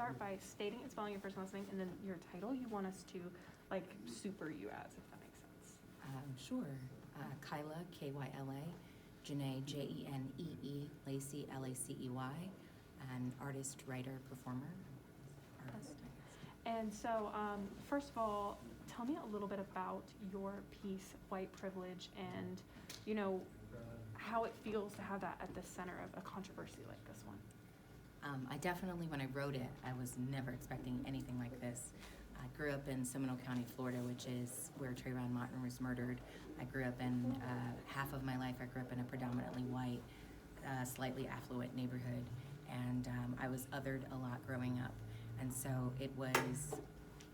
start by stating and spelling your first and last name, and then your title you want us to, like, super you as, if that makes sense. Sure. Kyla, Kyla, Jenée, Jenee, Lacey, Lacey, and artist, writer, performer. Artist, I guess. And so, first of all, tell me a little bit about your piece, White Privilege, and, you know, how it feels to have that at the center of a controversy like this one. I definitely, when I wrote it, I was never expecting anything like this. I grew up in Seminole County, Florida, which is where Trayvon Martin was murdered. I grew up in, half of my life, I grew up in a predominantly white, slightly affluent neighborhood. And I was othered a lot growing up. And so it was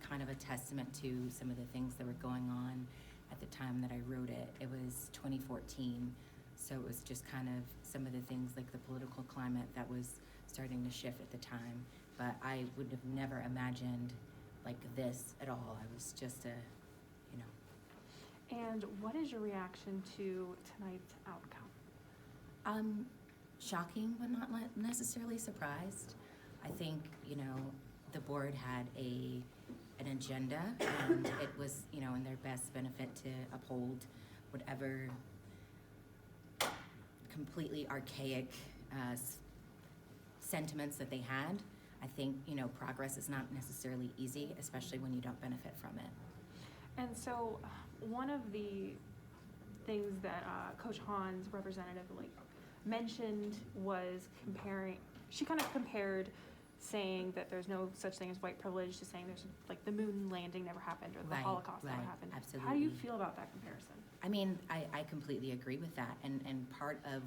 kind of a testament to some of the things that were going on at the time that I wrote it. It was 2014, so it was just kind of some of the things like the political climate that was starting to shift at the time. But I would have never imagined like this at all. I was just a, you know. And what is your reaction to tonight's outcome? Shocking, but not necessarily surprised. I think, you know, the board had an agenda, and it was, you know, in their best benefit to uphold whatever completely archaic sentiments that they had. I think, you know, progress is not necessarily easy, especially when you don't benefit from it. And so one of the things that Coach Hawn's representative mentioned was she kind of compared saying that there's no such thing as white privilege to saying there's like the moon landing never happened or the Holocaust never happened. Absolutely. How do you feel about that comparison? I mean, I completely agree with that. And part of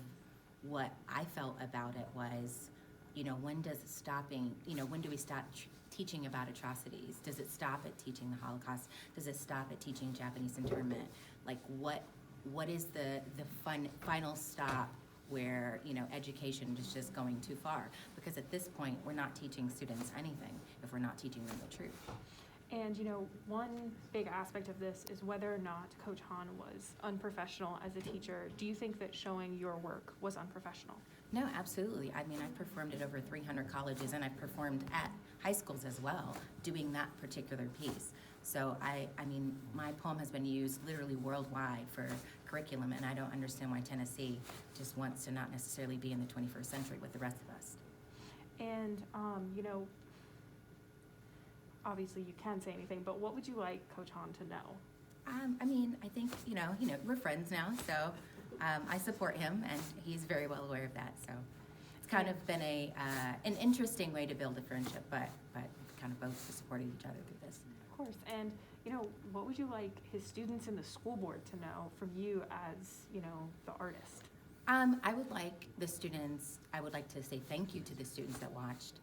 what I felt about it was, you know, when do we stop teaching about atrocities? Does it stop at teaching the Holocaust? Does it stop at teaching Japanese internment? Like what is the final stop where, you know, education is just going too far? Because at this point, we're not teaching students anything if we're not teaching them the truth. And, you know, one big aspect of this is whether or not Coach Hawn was unprofessional as a teacher. Do you think that showing your work was unprofessional? No, absolutely. I mean, I've performed at over 300 colleges, and I've performed at high schools as well, doing that particular piece. So I mean, my poem has been used literally worldwide for curriculum, and I don't understand why Tennessee just wants to not necessarily be in the 21st century with the rest of us. And, you know, obviously you can say anything, but what would you like Coach Hawn to know? I mean, I think, you know, we're friends now, so I support him, and he's very well aware of that. So it's kind of been an interesting way to build a friendship, but kind of both supported each other through this. Of course. And, you know, what would you like his students in the school board to know from you as, you know, the artist? I would like to say thank you to the students that watched.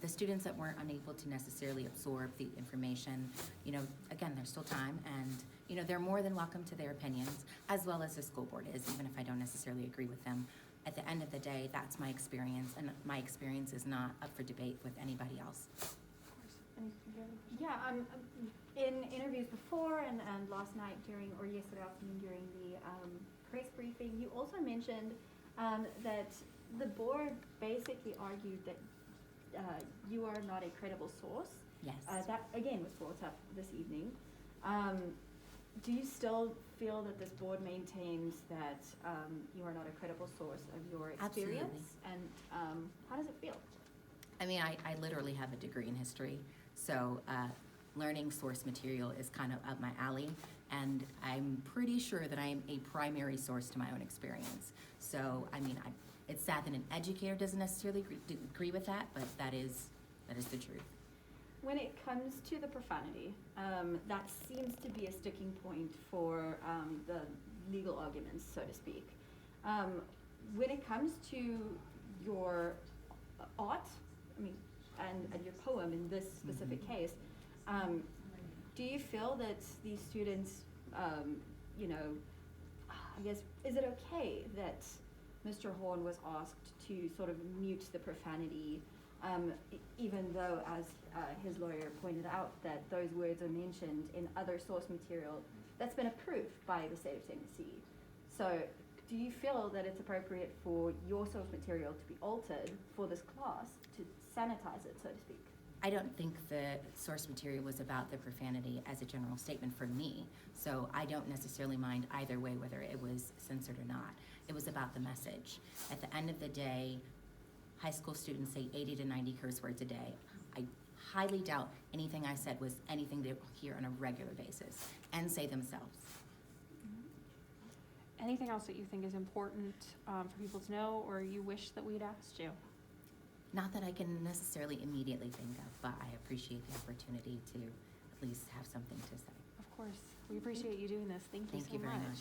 The students that weren't unable to necessarily absorb the information, you know, again, there's still time, and, you know, they're more than welcome to their opinions, as well as the school board is, even if I don't necessarily agree with them. At the end of the day, that's my experience, and my experience is not up for debate with anybody else. Of course. Yeah, in interviews before and last night or yesterday afternoon during the press briefing, you also mentioned that the board basically argued that you are not a credible source. Yes. That, again, was brought up this evening. Do you still feel that this board maintains that you are not a credible source of your experience? Absolutely. And how does it feel? I mean, I literally have a degree in history, so learning source material is kind of up my alley, and I'm pretty sure that I am a primary source to my own experience. So, I mean, it's sad that an educator doesn't necessarily agree with that, but that is the truth. When it comes to the profanity, that seems to be a sticking point for the legal arguments, so to speak. When it comes to your art, I mean, and your poem in this specific case, do you feel that these students, you know, I guess, is it okay that Mr. Hawn was asked to sort of mute the profanity, even though, as his lawyer pointed out, that those words are mentioned in other source material that's been approved by the state of Tennessee? So do you feel that it's appropriate for your source material to be altered for this class to sanitize it, so to speak? I don't think the source material was about the profanity as a general statement for me, so I don't necessarily mind either way whether it was censored or not. It was about the message. At the end of the day, high school students say 80 to 90 curse words a day. I highly doubt anything I said was anything they hear on a regular basis and say themselves. Anything else that you think is important for people to know, or you wish that we'd asked you? Not that I can necessarily immediately think of, but I appreciate the opportunity to at least have something to say. Of course. We appreciate you doing this. Thank you so much. Thank you very much.